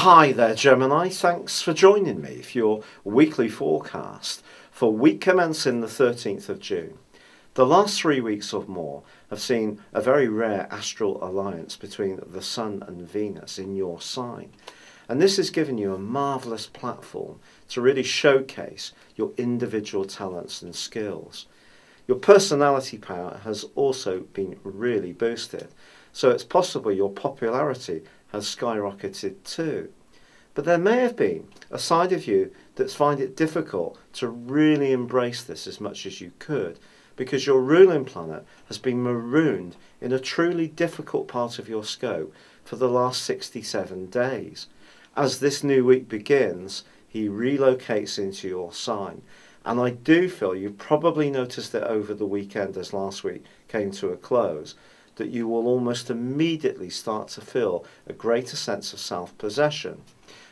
Hi there, Gemini. Thanks for joining me for your weekly forecast for week commencing the 13th of June. The last 3 weeks or more have seen a very rare astral alliance between the Sun and Venus in your sign. And this has given you a marvellous platform to really showcase your individual talents and skills. Your personality power has also been really boosted, so it's possible your popularity has skyrocketed too. But there may have been a side of you that's find it difficult to really embrace this as much as you could, because your ruling planet has been marooned in a truly difficult part of your scope for the last 67 days. As this new week begins, he relocates into your sign. And I do feel you probably noticed it over the weekend as last week came to a close, that you will almost immediately start to feel a greater sense of self-possession,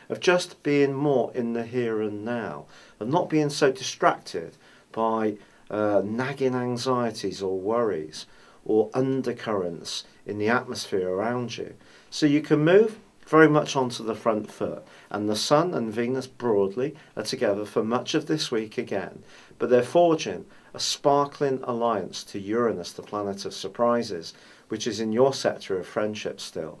of just being more in the here and now, of not being so distracted by nagging anxieties or worries or undercurrents in the atmosphere around you. So you can move very much onto the front foot, and the Sun and Venus broadly are together for much of this week again, but they're forging a sparkling alliance to Uranus, the planet of surprises, which is in your sector of friendship still.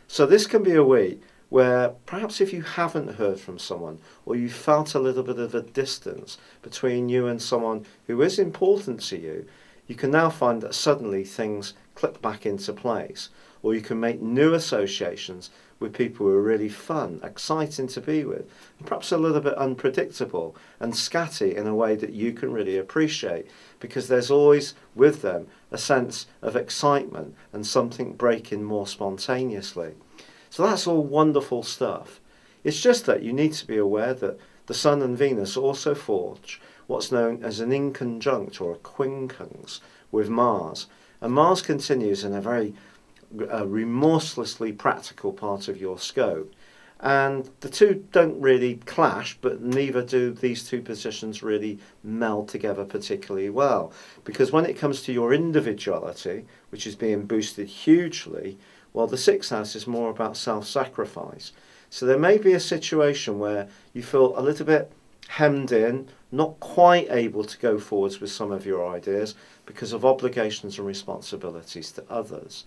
So this can be a week where perhaps if you haven't heard from someone, or you felt a little bit of a distance between you and someone who is important to you, you can now find that suddenly things click back into place, or you can make new associations with people who are really fun, exciting to be with, and perhaps a little bit unpredictable and scatty in a way that you can really appreciate, because there's always with them a sense of excitement and something breaking more spontaneously. So that's all wonderful stuff. It's just that you need to be aware that the Sun and Venus also forge what's known as an inconjunct or a quincunx with Mars. And Mars continues in a very remorselessly practical part of your scope. And the two don't really clash, but neither do these two positions really meld together particularly well. Because when it comes to your individuality, which is being boosted hugely, well, the sixth house is more about self-sacrifice. So there may be a situation where you feel a little bit hemmed in, not quite able to go forwards with some of your ideas because of obligations and responsibilities to others.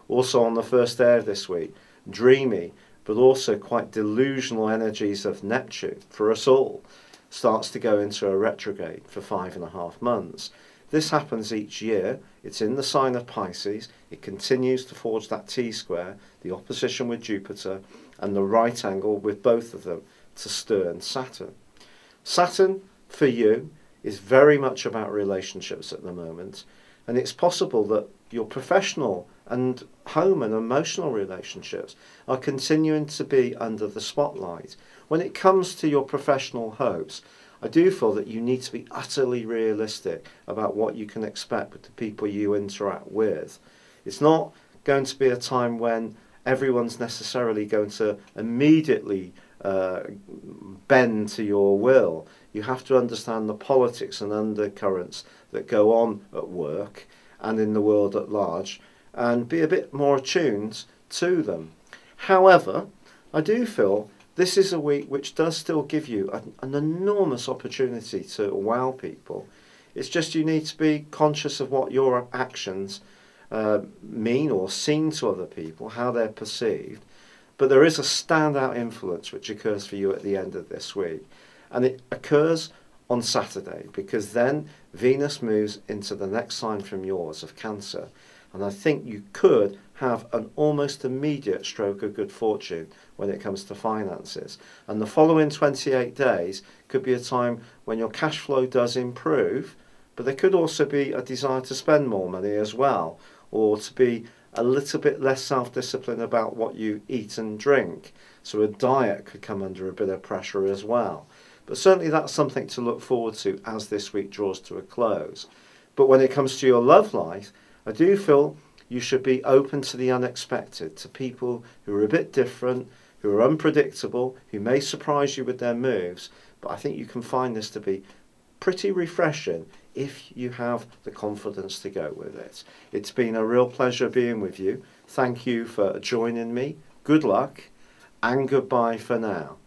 Also on the first day of this week, dreamy, but also quite delusional energies of Neptune, for us all, starts to go into a retrograde for 5.5 months. This happens each year. It's in the sign of Pisces. It continues to forge that T-square, the opposition with Jupiter, and the right angle with both of them to stern Saturn. Saturn, for you, is very much about relationships at the moment, and it's possible that your professional and home and emotional relationships are continuing to be under the spotlight. When it comes to your professional hopes, I do feel that you need to be utterly realistic about what you can expect with the people you interact with. It's not going to be a time when everyone's necessarily going to immediately bend to your will. You have to understand the politics and undercurrents that go on at work and in the world at large, and be a bit more attuned to them. However, I do feel this is a week which does still give you an enormous opportunity to wow people. It's just you need to be conscious of what your actions mean or seem to other people, how they're perceived. But there is a standout influence which occurs for you at the end of this week. And it occurs on Saturday, because then Venus moves into the next sign from yours of Cancer. And I think you could have an almost immediate stroke of good fortune when it comes to finances. And the following 28 days could be a time when your cash flow does improve, but there could also be a desire to spend more money as well, or to be a little bit less self-disciplined about what you eat and drink. So a diet could come under a bit of pressure as well. But certainly that's something to look forward to as this week draws to a close. But when it comes to your love life, I do feel you should be open to the unexpected, to people who are a bit different, who are unpredictable, who may surprise you with their moves. But I think you can find this to be pretty refreshing if you have the confidence to go with it. It's been a real pleasure being with you. Thank you for joining me. Good luck. and goodbye for now.